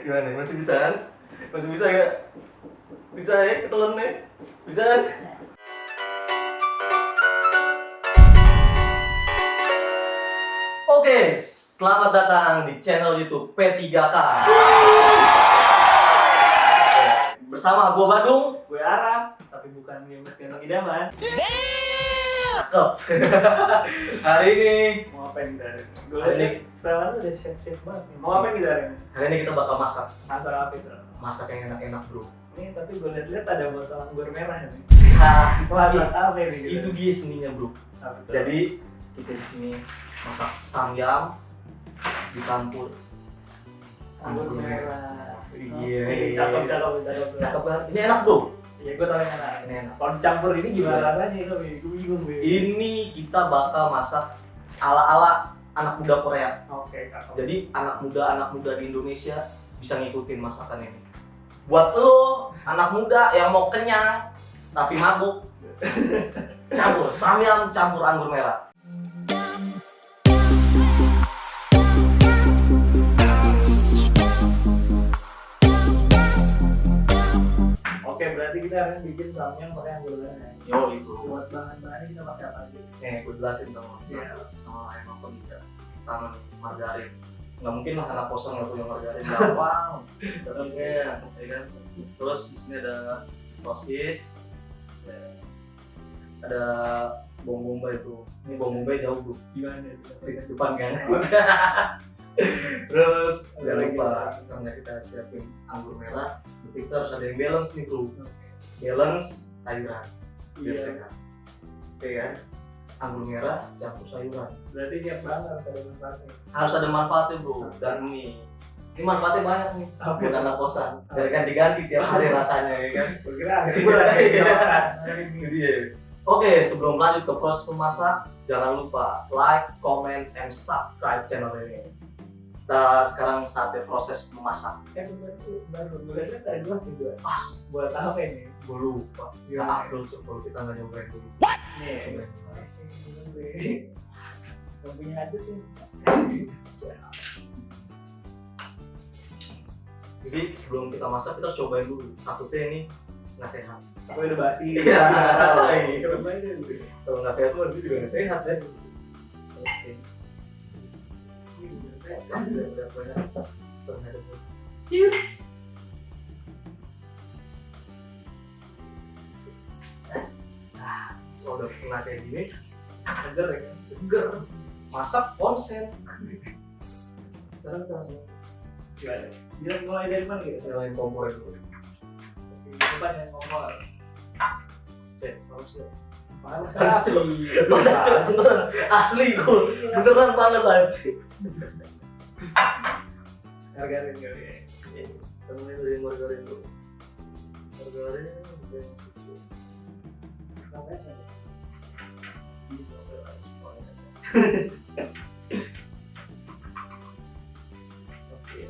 Gimana? Masih bisa kan? Masih bisa gak? Bisa ya? Ketelan nih? Bisa kan? Oke, selamat datang di channel YouTube P3K. Bersama gue Badung, Gue Aram, tapi bukan gamers gendong idaman. cakep. Hari ini Mau ngapain kita hari ini? Gue Hari ini- liat setelan lu udah chef banget nih. Mau ngapain kita hari ini? Hari ini kita bakal masak. Masak apa itu? Masak yang enak-enak, bro. Nih, tapi gue liat-liat ada botol anggur merah nih. Ya, Masak apa ini? itu dia seninya, bro. Apa itu? Jadi kita di sini masak samyang dicampur anggur merah. Iya. Cakep. Cakep banget. Ini enak, bro. Iya, gue tau yang enak. Ini enak. Kalau dicampur ini gimana rasanya itu? Gue bingung. Ini kita bakal masak ala-ala anak muda Korea. Oke, cakep. Jadi anak muda di Indonesia bisa ngikutin masakan ini. Buat lo anak muda yang mau kenyang tapi mabuk, campur samyang campur anggur merah. Oke, berarti kita akan bikin samyang pakai anggur merah. Yo itu. Buat bahan-bahannya kita pakai apa aja? Nih gue jelasin dong sama yang nonton juga. Pertama nih margarin. Nggak mungkin lah anak kosong nggak punya margarin. Gampang. Caranya, ya kan. Terus di sini ada sosis. Ya. Ada bawang bombay tuh. Ini bawang bombay jauh bro. Gimana ya? Di depan kan. Terus jangan lupa karena kita siapin anggur merah. Berarti kita harus ada yang balance nih bro. Balance sayuran. Biar Iya. sehat. Oke kan? Anggur merah campur sayuran. Berarti siap banget harus ada manfaatnya. Harus ada manfaatnya bro. Dan mie. Ini manfaatnya banyak nih. Oke. Buat anak kosan. Biar ganti-ganti tiap hari rasanya ya kan. Bergerak. Ini Jadi ya. Oke, sebelum lanjut ke proses memasak, jangan lupa like, comment, and subscribe channel ini. Kita sekarang saatnya proses memasak. baru lihat ada dua sih dua. Pas, Buat apa ini? gue lupa. Nggak Gimana? upload tuh kalau kita nggak nyobain dulu. Nih. Yang punya aja sih. Jadi sebelum kita masak kita harus cobain dulu. Takutnya ini nggak sehat. Gue udah basi. Iya. Coba aja dulu. Kalau nggak sehat tuh juga nggak sehat ya. Oke. Cheers. Kalau udah kena kayak gini, Seger ya kan? seger. Masak konsen. Sekarang kita langsung Gimana? Dia mulai dari mana gitu? nyalain kompor dulu. Di depan yang kompor. Cek, panas nggak? Panas Panas kali. cuy. Panas cuy, beneran. Asli gue, beneran panas aja. Hargain kali ya. Kita mulai dari margarin dulu. Margarin udah masuk. Sampai nggak? Oke.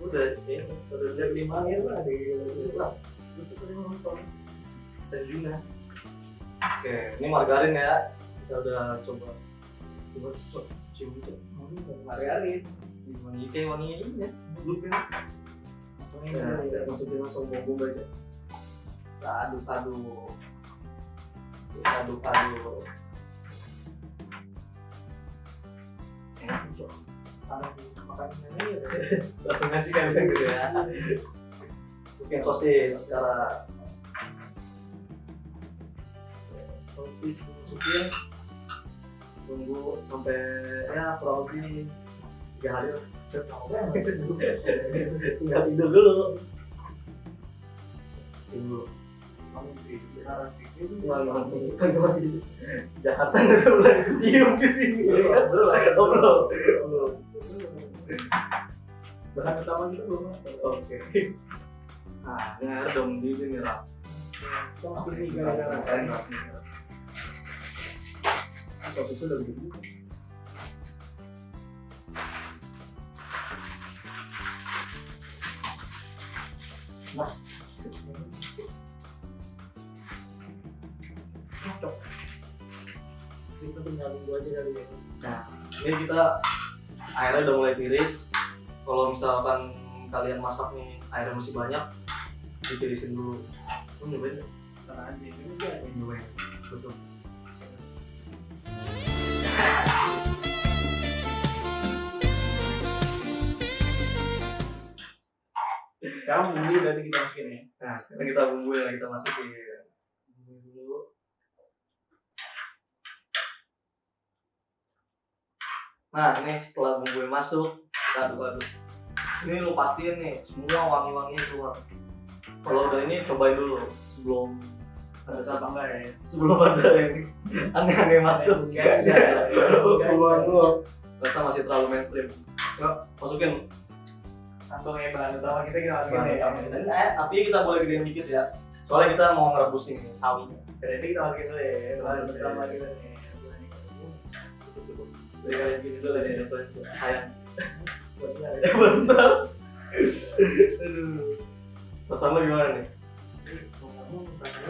Udah lihat Di mana itu ada? lah. Terus itu dia nonton. Saya juga. Oke, ini margarin ya. Kita udah coba cium itu. Margarin. Wangi kayak wanginya ini ya. Belum kan? Ini Ya, dari- kita masukin langsung bumbu aja. Kita aduk-aduk. Kita aduk-aduk. Enak cok. Panas di makanannya ya. Langsung ngasih kan gitu ya. Masukin sosis sekarang. Sosis masukin. Tunggu sampai ya kurang lebih 3 hari lah. Tinggal tidur dulu. Tunggu. Kejahatan udah mulai kecium di sini. Belum. Bahan utama kita belum masuk. Oke. Nah, ngar dong di sini lah. Sama ini gara-gara. Sosis udah begitu. Nah, cocok. Itu tinggal tunggu aja kali ya. Nah, ini kita airnya udah mulai tiris. Kalau misalkan kalian masak nih airnya masih banyak, ditirisin dulu. Nyobain deh. Karena aja ini juga Nyobain. Betul. sekarang bumbu berarti kita masukin ya. Nah, sekarang kita bumbuin, kita masukin. Bumbuin dulu. Nah, ini setelah bumbunya masuk, kita aduk-aduk. Ini lu pastiin nih, semua wangi-wanginya keluar. Kalau udah ini cobain dulu sebelum Rasa apa enggak ya? sebelum ada yang aneh-aneh masuk. Keluar dulu. Rasa masih terlalu mainstream. Yuk, masukin. Langsung ya bahan utama kita masukin ya. Tapi kita boleh gedein dikit ya. Soalnya kita mau ngerebus ini sawi. Berarti kita masukin dulu ya. Bahan utama kita nih. Dari kalian gini dulu nih, sayang. Buatnya Bentar. Aduh. Rasanya gimana nih?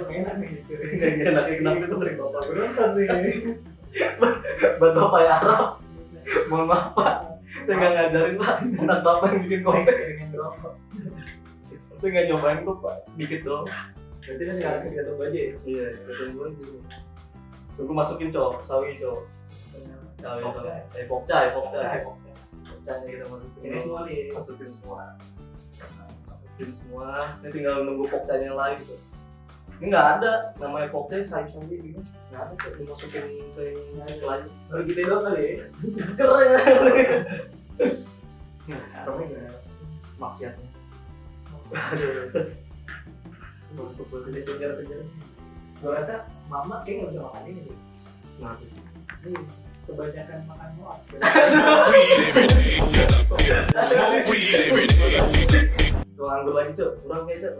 kamu enak nih gitu. Enak itu dari bapak berontak nih. buat bapak ya Arab. Mohon maaf Pak, saya nggak ngajarin Pak. Anak bapak yang bikin konten. Saya nggak nyobain kok Pak, dikit doang. Berarti kan sekarang kita tunggu aja ya. Iya, kita tunggu aja. Tunggu masukin cowok, sawi cowok. Sawi cowok. Pokcai. Pokcainya kita masukin. Ini semua nih. Masukin semua. Ini tinggal nunggu pokcainya lain tuh. Ini nggak ada namanya pokcai sayur-sayur gitu. Nggak ada tuh dimasukin sayur lain. Kalau kita doang kali ya. Seger ya. Aromnya nggak maksiatnya. Aduh. Udah kejar. Gue rasa mama kayak nggak bisa makan ini nih. Nah, Nih, kebanyakan makan muak. Tuh anggur lagi cok, kurang kecap,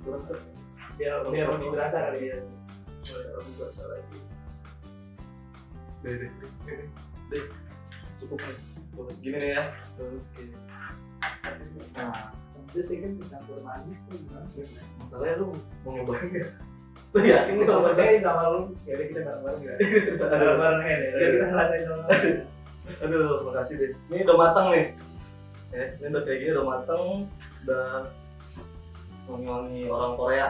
kurang cok. Biar lebih berasa kali ya. Lebih berasa lagi. Deh, cukup nih. Terus segini nih ya. Oke. Nah, Terus sih kan campur manis tuh gimana? masalahnya lu mau nyobain nggak? Lu yakin nih kalau Kalau sama lu, ya udah kita bareng-bareng ya. Bareng-bareng ya. Biar kita ngerasain sama. Aduh, makasih deh. Ini udah matang nih. Ini udah kayak gini, udah matang. Udah wangi-wangi orang Korea.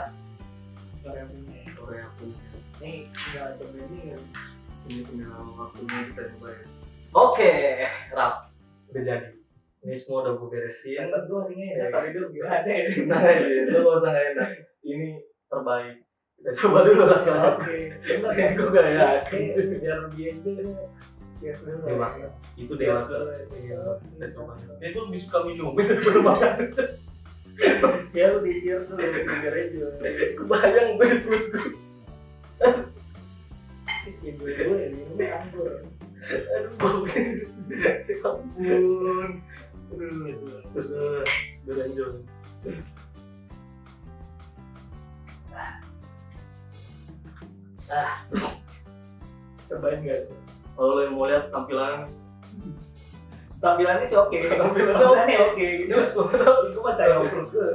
Korea punya. Korea punya. Ini tinggal coba ini kan. Ini tinggal waktunya kita cobain. Oke, Rap. Udah jadi. Ini semua udah gue beresin. Yang satu aslinya ya, tapi dulu gimana ya? Nah, itu gak usah gak enak. Ini terbaik. Kita coba dulu rasanya. Oke. Gue gak yakin sih. Biar lebih enjoy. Biar dulu. Dewasa. Itu dewasa. Iya. Kita coba. Dia tuh lebih suka minum daripada makan. Ya lu pikir tuh, pikir aja. Kebayang gue di perut gue. Ibu itu ya minum anggur. Aduh, bau. Ampun. Aduh, udah lanjut. Cobain guys. Kalau lo yang mau lihat tampilan Tampilannya sih oke. Tampilannya oke. Gitu. Itu mah saya perut gue.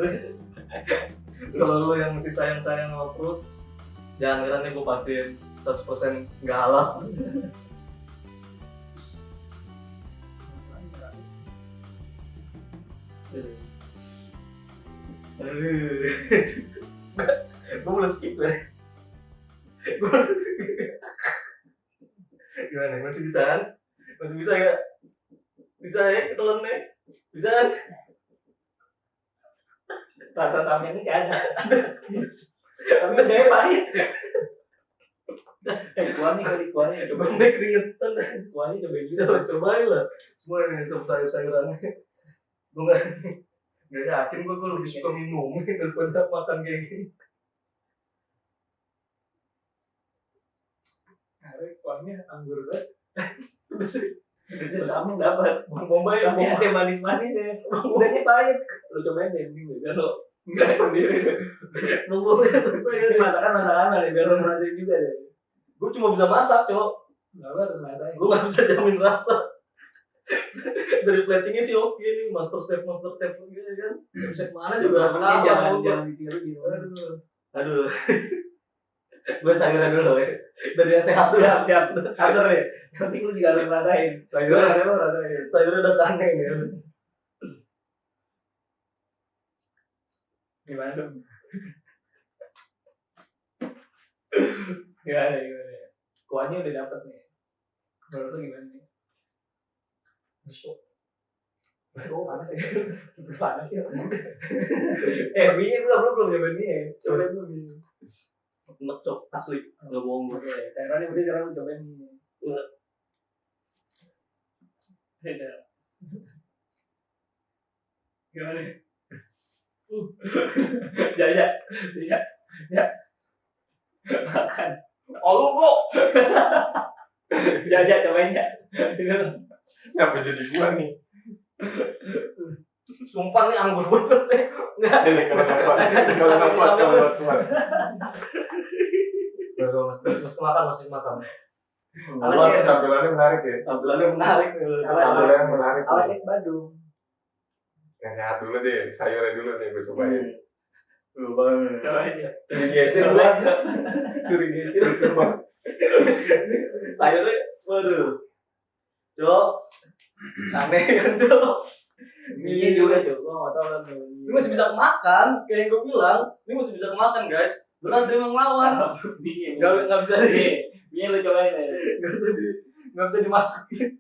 kalau lo yang masih sayang-sayang sama perut, jangan heran nih gue pastiin 100% nggak halal. Gue mulai skip ya. Gimana? Masih bisa kan? Masih bisa gak? Bisa ya? Ketelan nih? Bisa kan? Rasa samnya ini sih ada. Tapi saya pahit. Kuahnya kali kuahnya. Coba deh keringetan. Kuahnya cobain juga. Cobain lah. Semua ini sama sayur-sayurannya. Gue gak yakin gue lebih suka minum daripada makan kayak gini. Kuahnya anggur banget. Udah sih. Kamu dapat. Bombay Tapi ada manis-manis ya. Udahnya pahit. Lu cobain deh ini biar lo enggak sendiri. Bombay saya. Ini masakan masakan biar lo ngerasain juga deh. Gue cuma bisa masak, cowok. Enggak harus ngerasain. Gue gak bisa jamin rasa. Dari platingnya sih oke nih, master chef gitu kan. Chef mana juga Jangan ditiru gitu. Aduh. Gue sayurnya dulu ya. Dari yang sehat dulu. Siap. Atur deh. Nanti lu juga harus ngerasain. Sayurnya Lo rasain. udah kangen ya. Gimana dong? Gimana? Kuahnya udah dapet nih. Menurut lu gimana nih? Busuk. Oh, panas ya. Panas ya. Mie belum nyobain mie. Cobain dulu mie. Enak cok, asli. Nggak bohong gue. Oke, caranya udah sekarang lu cobain mie. Gimana? Ya. Makan. Oh lu kok? Cobain ya. Ngapa jadi gua nih? Sumpah nih anggur banget sih. Nggak. Kalau kuat. Terus masih makan. Luar tampilannya menarik ya. Tampilannya menarik. Tampilannya menarik. Awas ya Badung. Yang sehat dulu deh, sayurnya dulu nih gue cobain. Lu banget. Cobain ya. Curi geser banget. Curi geser banget. Sayurnya, waduh. Cok. Aneh kan cok. Mie juga Cok, gua nggak tahu kan. Ini masih bisa kemakan, kayak yang gue bilang. Ini masih bisa kemakan guys. Berat dia ngelawan. Mie. Nggak bisa Mie lu cobain ya. nggak bisa dimasukin.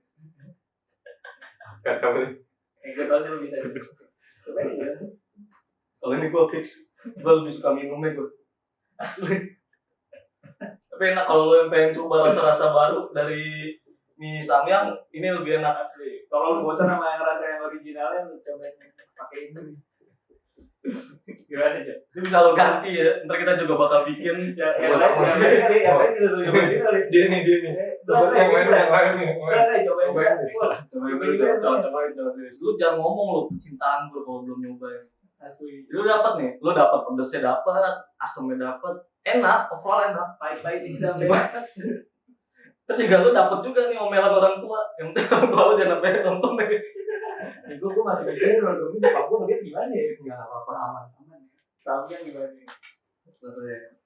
Kacau nih. Gue tahu sih lu bisa. Cobain ya. Kalau ini gue fix, gue lebih suka minumnya gue. Asli. Tapi enak kalau lo yang pengen coba rasa-rasa baru dari mie samyang, ini lebih enak asli. Kalau lu bosan sama yang rasa yang originalnya, lu cobain pakai ini. Gimana aja? Ini bisa lo ganti ya, ntar kita juga bakal bikin. Yang lain kita tuh cobain kali. Dia nih. Yang lain nih. Cobain. Cobain. Lu jangan ngomong lo percintaan gue kalau belum nyobain. Asli. Lu dapat nih, lu dapat pedesnya dapat, asamnya dapat, enak, overall enak. Pahit-pahit ini sampai. Terus juga lu dapat juga nih omelan orang tua. Yang penting orang tua lu jangan sampai nonton deh. Gue masih mikirin kalau gue bokap gue ngeliat gimana ya? Enggak apa-apa, aman. Sampai gimana nih? Selesai.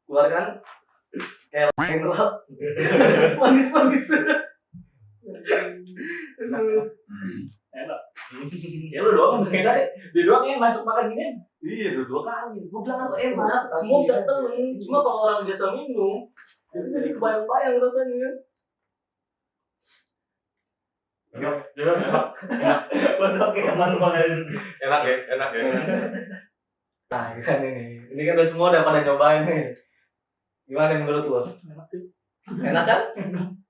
Keluar kan? Kayak mineral. Manis. Enak. Ya lu doang kan enak. Dia doang yang masuk makan gini. Iya tuh 2 kali. Gue bilang apa enak. Semua bisa temen. Cuma kalau orang biasa minum, itu jadi kebayang-bayang rasanya. Bener kayak masuk makan. Enak ya. Nah, kan ini. Ini kan udah semua udah pada nyobain nih. Gimana menurut lo? Enak sih. Enak kan?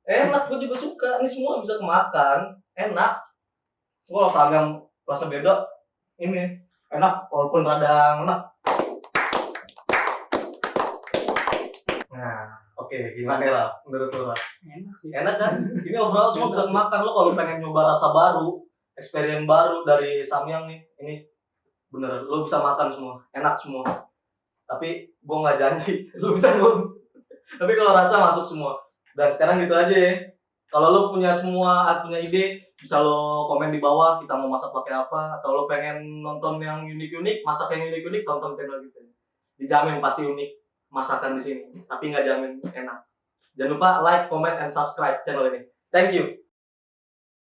Enak, gue juga suka. Ini semua bisa kemakan. Enak. Kalau samyang rasa beda, ini enak walaupun rada enak. Nah, oke, gimana lah menurut lo lah? Enak sih. Enak kan? Ini overall semua bisa kemakan. Lo kalau pengen nyoba rasa baru, experience baru dari samyang nih, ini bener, lo bisa makan semua, enak semua. Tapi gue nggak janji, lo bisa belum? Tapi kalau rasa masuk semua. Dan sekarang gitu aja ya. Kalau lo punya ide, bisa lo komen di bawah kita mau masak pakai apa. Atau lo pengen nonton yang unik-unik, masak yang unik-unik, tonton channel kita. Dijamin pasti unik masakan di sini, tapi nggak jamin enak. Jangan lupa like, comment, and subscribe channel ini. Thank you.